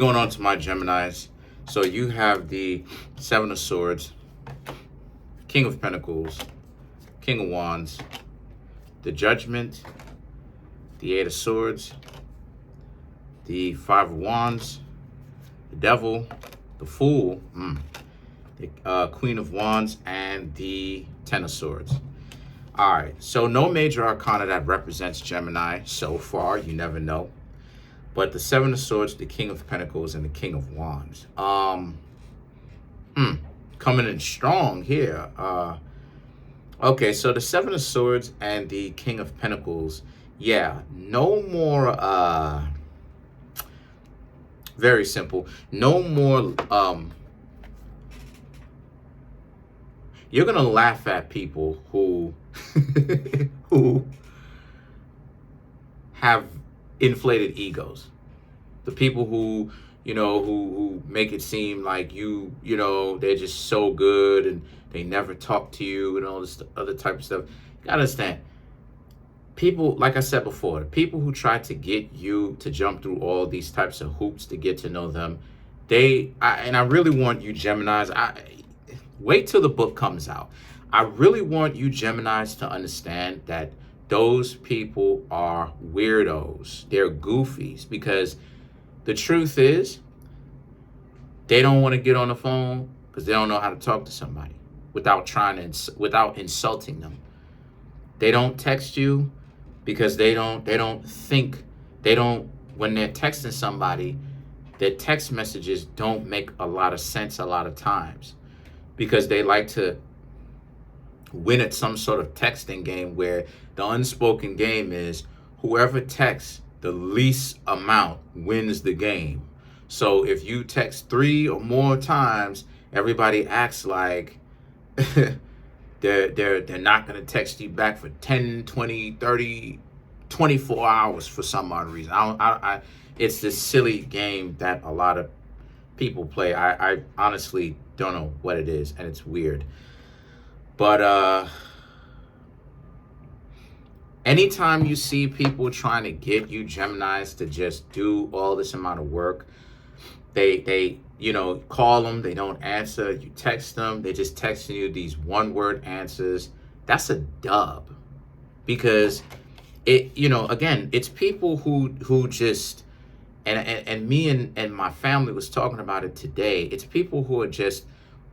Going on to my Geminis. So you have the Seven of Swords, King of Pentacles, King of Wands, the Judgment, the Eight of Swords, the Five of Wands, the Devil, the Fool, the Queen of Wands, and the Ten of Swords. All right, so no major arcana that represents Gemini so far. You never know. But the Seven of Swords, the King of Pentacles, and the King of Wands. Coming in strong here. Okay, so the Seven of Swords and the King of Pentacles. Yeah, no more, very simple. No more, you're going to laugh at people who, who have inflated egos. The people who, who make it seem like they're just so good and they never talk to you and all this other type of stuff. You gotta understand, people, like I said before, the people who try to get you to jump through all these types of hoops to get to know them, and I really want you Geminis, wait till the book comes out. I really want you Geminis to understand that those people are weirdos. They're goofies, because the truth is they don't want to get on the phone because they don't know how to talk to somebody without insulting them. They don't text you because when they're texting somebody, their text messages don't make a lot of sense a lot of times, because they like to win at some sort of texting game where the unspoken game is whoever texts the least amount wins the game. So if you text 3 or more times, everybody acts like they're not going to text you back for 10, 20, 30, 24 hours for some odd reason. It's this silly game that a lot of people play. I honestly don't know what it is, and it's weird. But anytime you see people trying to get you Geminis to just do all this amount of work, they call them, they don't answer. You text them, they just texting you these one-word answers. That's a dub, because again, it's people who just, and me and my family was talking about it today. It's people who are just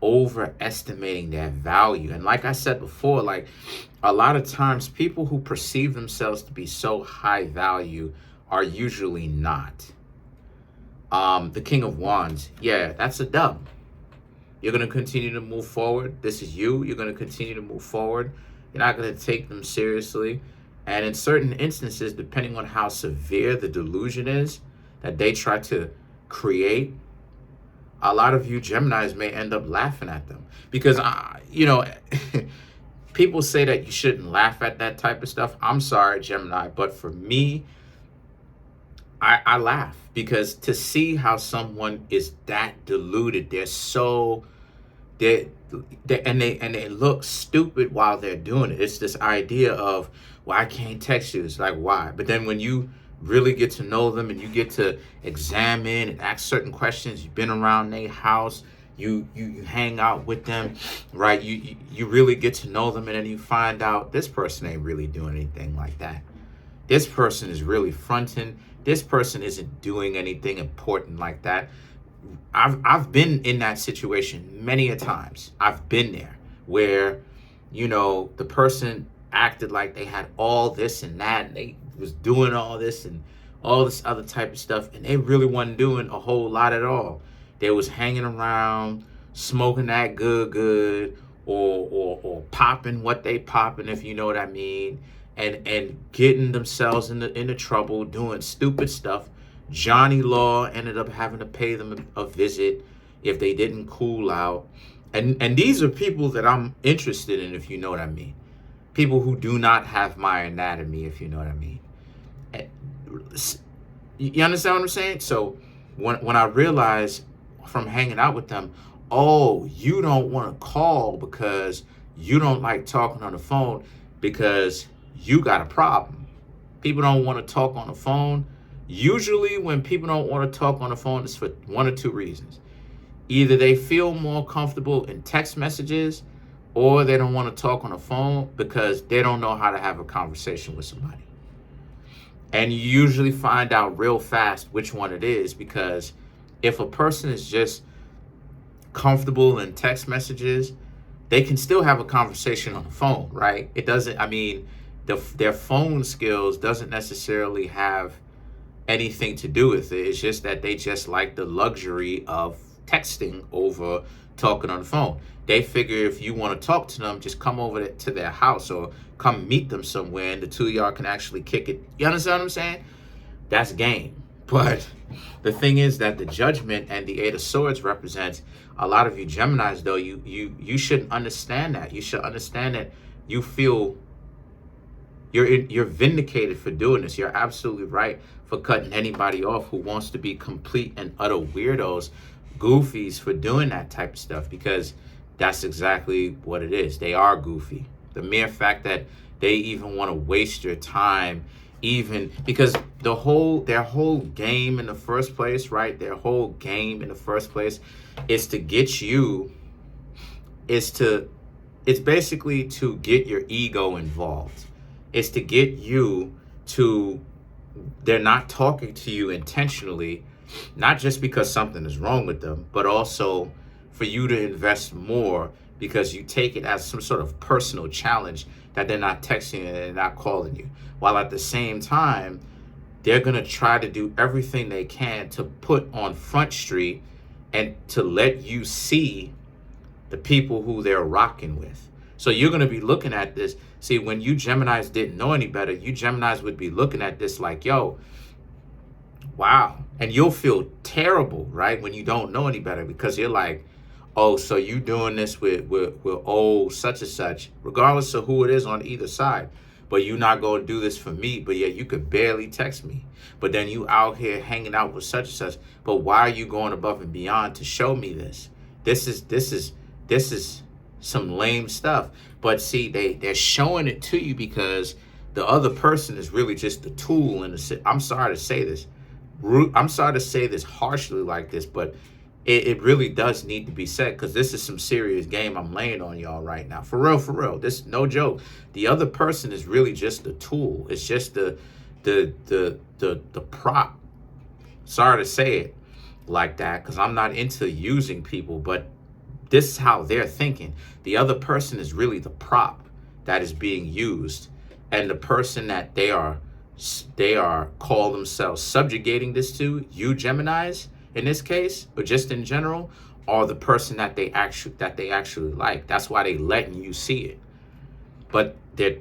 overestimating their value. And like I said before, like a lot of times people who perceive themselves to be so high value are usually not. The King of Wands, yeah, that's a dub. You're going to continue to move forward. This is you. You're going to continue to move forward. You're not going to take them seriously. And in certain instances, depending on how severe the delusion is that they try to create, a lot of you Geminis may end up laughing at them, because, people say that you shouldn't laugh at that type of stuff. I'm sorry, Gemini, but for me, I laugh, because to see how someone is that deluded, they look stupid while they're doing it. It's this idea of, well, I can't text you. It's like, why? But then when you really get to know them and you get to examine and ask certain questions, you've been around their house, you hang out with them, right? You really get to know them, and then you find out this person ain't really doing anything like that. This person is really fronting. This person isn't doing anything important like that. I've been in that situation many a times. I've been there where, the person acted like they had all this and that, and they was doing all this and all this other type of stuff, and they really wasn't doing a whole lot at all. They was hanging around, smoking that good, or popping what they popping, if you know what I mean, and getting themselves into trouble, doing stupid stuff. Johnny Law ended up having to pay them a visit if they didn't cool out. And these are people that I'm interested in, if you know what I mean. People who do not have my anatomy, if you know what I mean. You understand what I'm saying? So when I realized from hanging out with them, oh, you don't want to call because you don't like talking on the phone because you got a problem. People don't want to talk on the phone Usually when people don't want to talk on the phone, it's for one or two reasons. Either they feel more comfortable in text messages, or they don't want to talk on the phone because they don't know how to have a conversation with somebody. And you usually find out real fast which one it is, because if a person is just comfortable in text messages, they can still have a conversation on the phone, right? It doesn't, I mean, their phone skills doesn't necessarily have anything to do with it. It's just that they just like the luxury of texting over talking on the phone. They figure if you want to talk to them, just come over to their house or come meet them somewhere, and the two of y'all can actually kick it. You understand what I'm saying? That's game. But the thing is that the Judgment and the Eight of Swords represents a lot of you Geminis, though. You should understand that. You should understand that you feel you're vindicated for doing this. You're absolutely right for cutting anybody off who wants to be complete and utter weirdos, goofies, for doing that type of stuff, because that's exactly what it is. They are goofy. The mere fact that they even want to waste your time, even because their whole game in the first place, right? Their whole game in the first place is to get you, it's basically to get your ego involved. It's to get you to, they're not talking to you intentionally, not just because something is wrong with them, but also for you to invest more because you take it as some sort of personal challenge that they're not texting you and they're not calling you. While at the same time, they're going to try to do everything they can to put on Front Street and to let you see the people who they're rocking with. So you're going to be looking at this. See, when you Geminis didn't know any better, you Geminis would be looking at this like, yo, wow. And you'll feel terrible, right? When you don't know any better, because you're like, oh, so you doing this with old such and such, regardless of who it is on either side. But you not going to do this for me, but yet you could barely text me. But then you out here hanging out with such and such. But why are you going above and beyond to show me this? This is some lame stuff. But see, they're showing it to you because the other person is really just the tool. And I'm sorry to say this. I'm sorry to say this harshly like this, but it really does need to be said, because this is some serious game I'm laying on y'all right now. For real, for real. This no joke. The other person is really just the tool. It's just the prop. Sorry to say it like that, because I'm not into using people, but this is how they're thinking. The other person is really the prop that is being used, and the person that they are call themselves subjugating this to, you Geminis in this case, or just in general, are the person that they actually like. That's why they letting you see it. But they're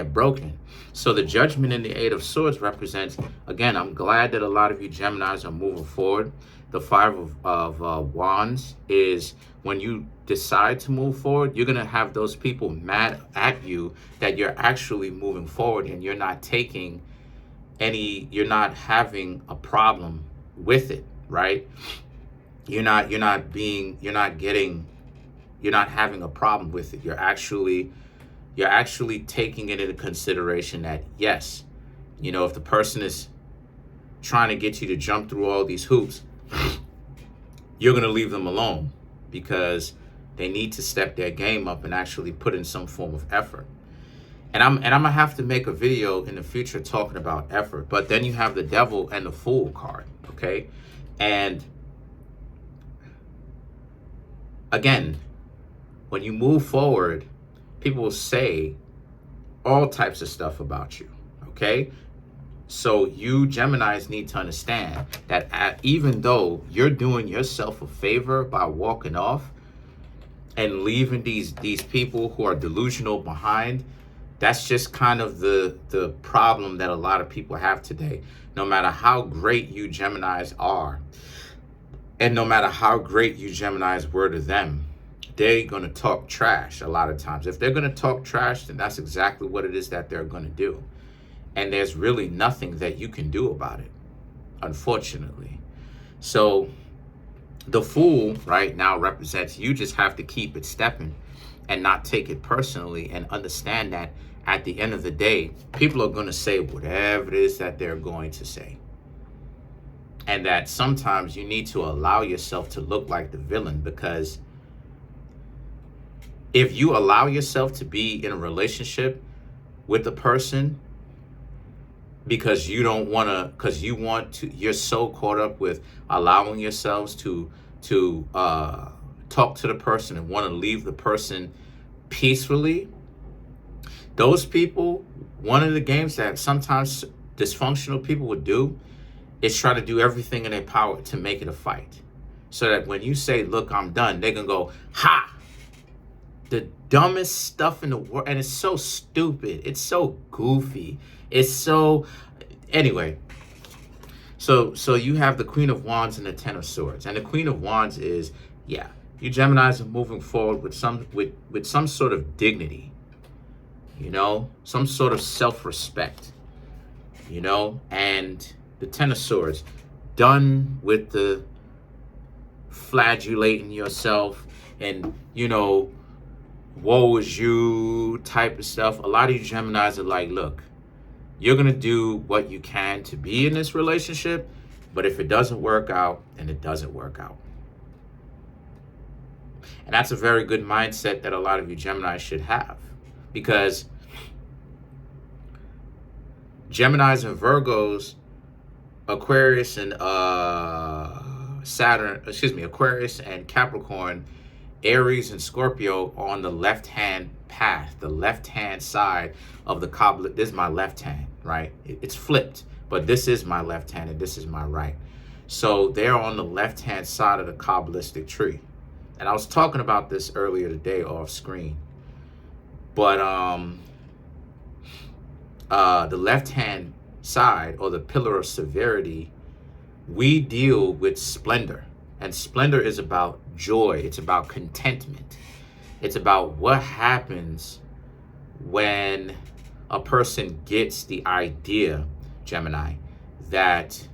broken. So the Judgment in the Eight of Swords represents, again, I'm glad that a lot of you Geminis are moving forward. The Five of Wands is when you decide to move forward, you're going to have those people mad at you that you're actually moving forward and you're not taking you're not having a problem with it, right? You're not having a problem with it. You're actually taking it into consideration that, yes, if the person is trying to get you to jump through all these hoops, you're going to leave them alone because they need to step their game up and actually put in some form of effort. And I'm gonna have to make a video in the future talking about effort. But then you have the Devil and the Fool card, okay? And again, when you move forward, people will say all types of stuff about you, okay? So you Geminis need to understand that even though you're doing yourself a favor by walking off and leaving these people who are delusional behind, that's just kind of the problem that a lot of people have today. No matter how great you Geminis are, and no matter how great you Geminis were to them, they're going to talk trash a lot of times. If they're going to talk trash, then that's exactly what it is that they're going to do. And there's really nothing that you can do about it, unfortunately. So the Fool right now represents, you just have to keep it stepping and not take it personally, and understand that at the end of the day, people are going to say whatever it is that they're going to say. And that sometimes you need to allow yourself to look like the villain, because if you allow yourself to be in a relationship with a person because you don't want to, because you're so caught up with allowing yourselves to talk to the person and want to leave the person peacefully, those people, one of the games that sometimes dysfunctional people would do is try to do everything in their power to make it a fight. So that when you say, look, I'm done, they can go, ha! The dumbest stuff in the world. And it's so stupid. It's so goofy. It's so... Anyway. So you have the Queen of Wands and the Ten of Swords. And the Queen of Wands is, yeah, you Geminis are moving forward with some sort of dignity. You know? Some sort of self-respect. You know? And the Ten of Swords, done with the flagellating yourself and, you know, woe is you type of stuff. A lot of you Geminis are like, look, you're going to do what you can to be in this relationship, but if it doesn't work out, then it doesn't work out. And that's a very good mindset that a lot of you Geminis should have, because Geminis and Virgos, Aquarius and Aquarius and Capricorn, Aries and Scorpio are on the left-hand path, the left-hand side of the Kabbalistic. This is my left hand, right? It's flipped, but this is my left hand and this is my right. So they're on the left-hand side of the Kabbalistic tree. And I was talking about this earlier today off screen. But the left-hand side, or the pillar of severity, we deal with splendor. And splendor is about joy. It's about contentment. It's about what happens when a person gets the idea, Gemini, that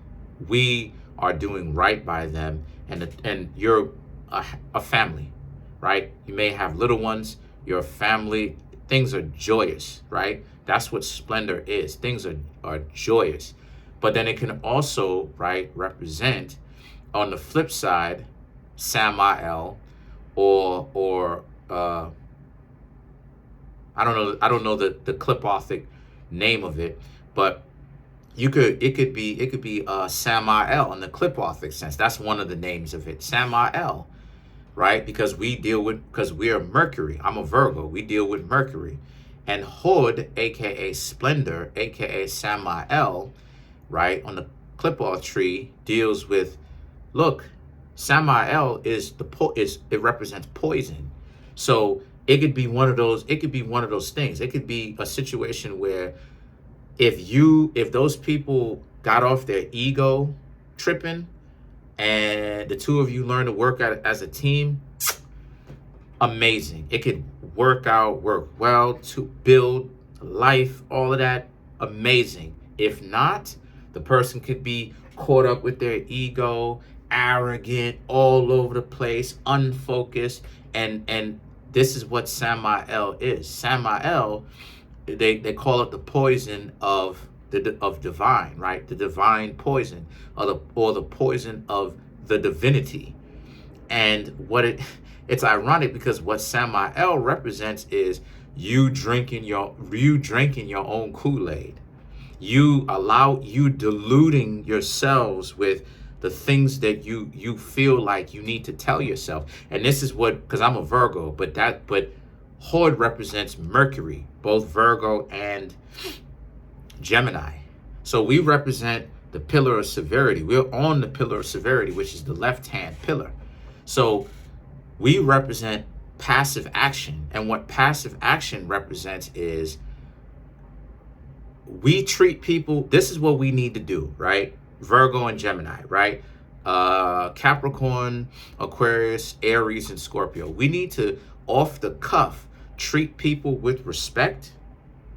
we are doing right by them, and you're a family, right? You may have little ones, you're a family, things are joyous, right? That's what splendor is. Things are joyous. But then it can also, right, represent, on the flip side, Samael, or I don't know the clipothic name of it, but it could be Samael in the clipothic sense. That's one of the names of it, Samael, right? Because we are Mercury. I'm a Virgo. We deal with Mercury. And Hod, aka splendor, aka Samael, right, on the clipboard tree, deals with, look, Samael it represents poison. So it could be one of those things. It could be a situation where if those people got off their ego tripping and the two of you learn to work as a team, amazing. It could work well to build life, all of that, amazing. If not, the person could be caught up with their ego, arrogant, all over the place, unfocused, and this is what Samael is. Samael, they call it the poison of divine, right? The divine poison, or the poison of the divinity. And it's ironic, because what Samael represents is you drinking your own Kool-Aid. You deluding yourselves with the things that you feel like you need to tell yourself. And this is what, because I'm a Virgo, but Hod represents Mercury, both Virgo and Gemini. So we represent the pillar of severity. We're on the pillar of severity, which is the left-hand pillar. So we represent passive action. And what passive action represents is we treat people, this is what we need to do, right? Virgo and Gemini, right? Capricorn, Aquarius, Aries, and Scorpio. We need to, off the cuff, treat people with respect,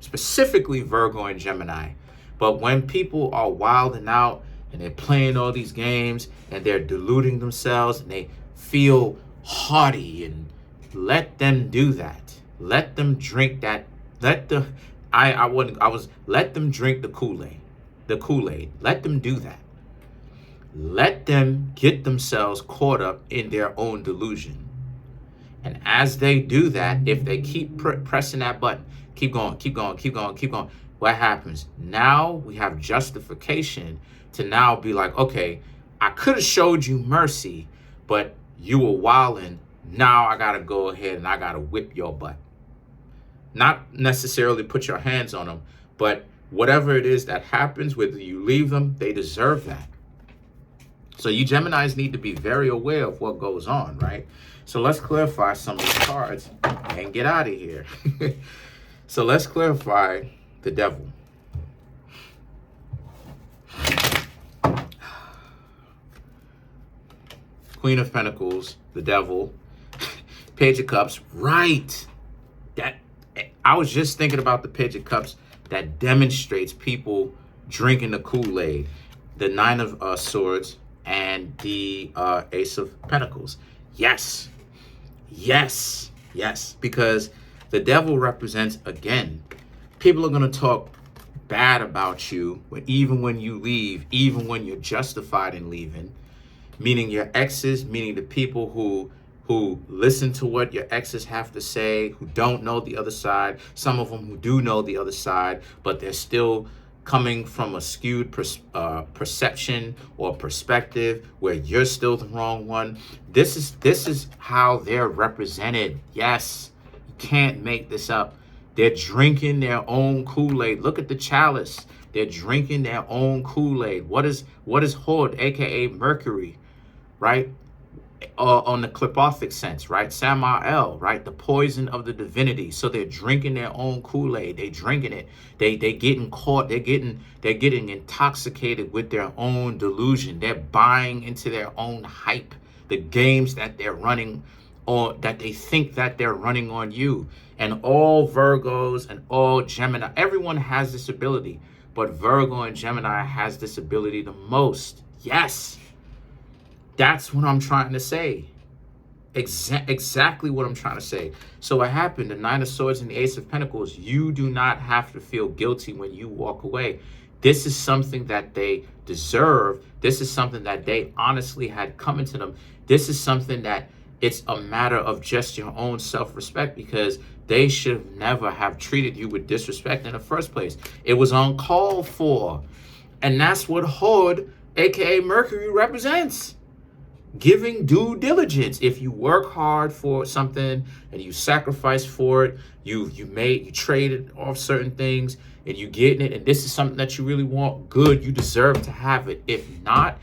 specifically Virgo and Gemini. But when people are wilding out and they're playing all these games and they're deluding themselves and they feel haughty, and let them do that. Let them drink that. Let them drink the Kool-Aid. Let them do that. Let them get themselves caught up in their own delusion. And as they do that, if they keep pressing that button, keep going, keep going, keep going, keep going, what happens? Now we have justification to now be like, okay, I could have showed you mercy, but you were wilding. Now I got to go ahead and I got to whip your butt. Not necessarily put your hands on them, but whatever it is that happens, whether you leave them, they deserve that. So you Geminis need to be very aware of what goes on, right? So let's clarify some of the cards and get out of here. So let's clarify the devil. Queen of Pentacles, the devil, Page of Cups, right? That I was just thinking about the Page of Cups that demonstrates people drinking the Kool-Aid, the Nine of Swords, and the Ace of Pentacles. Yes, yes, yes, because the devil represents, again, people are going to talk bad about you even when you leave, even when you're justified in leaving, meaning your exes, meaning the people who listen to what your exes have to say, who don't know the other side, some of them who do know the other side, but they're still coming from a skewed perception or perspective where you're still the wrong one. This is how they're represented. Yes, you can't make this up. They're drinking their own Kool-Aid. Look at the chalice. They're drinking their own Kool-Aid. What is Hod, aka Mercury, right? On the clipothic sense, right? Samael, right? The poison of the divinity. So they're drinking their own Kool-Aid. They drinking it. They getting caught. They're getting intoxicated with their own delusion. They're buying into their own hype. The games that they're running, or that they think that they're running on you. And all Virgos and all Gemini, everyone has this ability, but Virgo and Gemini has this ability the most. Yes. That's what I'm trying to say. Exactly what I'm trying to say. So what happened? The Nine of Swords and the Ace of Pentacles. You do not have to feel guilty when you walk away. This is something that they deserve. This is something that they honestly had coming to them. This is something that it's a matter of just your own self-respect, because they should never have treated you with disrespect in the first place. It was uncalled for. And that's what Hod, aka Mercury, represents. Giving due diligence. If you work hard for something and you sacrifice for it, you traded off certain things and you getting it, and this is something that you really want, good, you deserve to have it. If not,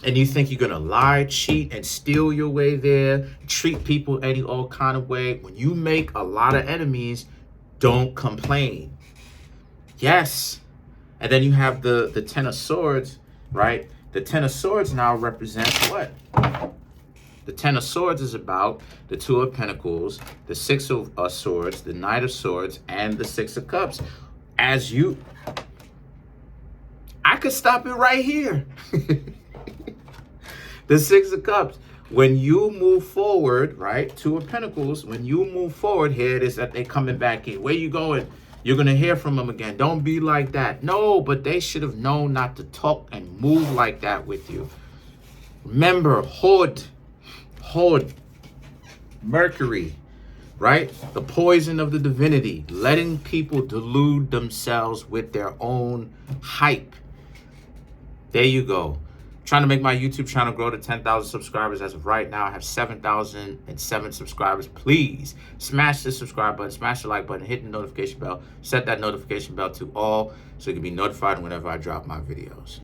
and you think you're gonna lie, cheat, and steal your way there, treat people any all kind of way, when you make a lot of enemies, don't complain. Yes. And then you have the Ten of Swords, right? The Ten of Swords now represents what? The Ten of Swords is about the Two of Pentacles, the Six of Swords, the Knight of Swords, and the Six of Cups. I could stop it right here. The Six of Cups. When you move forward, right? Two of Pentacles, when you move forward, here it is that they coming back in. Where you going? You're going to hear from them again. Don't be like that. No, but they should have known not to talk and move like that with you. Remember, Hod, Mercury, right? The poison of the divinity, letting people delude themselves with their own hype. There you go. Trying to make my YouTube channel grow to 10,000 subscribers. As of right now, I have 7,007 subscribers. Please smash the subscribe button, smash the like button, hit the notification bell, set that notification bell to all so you can be notified whenever I drop my videos.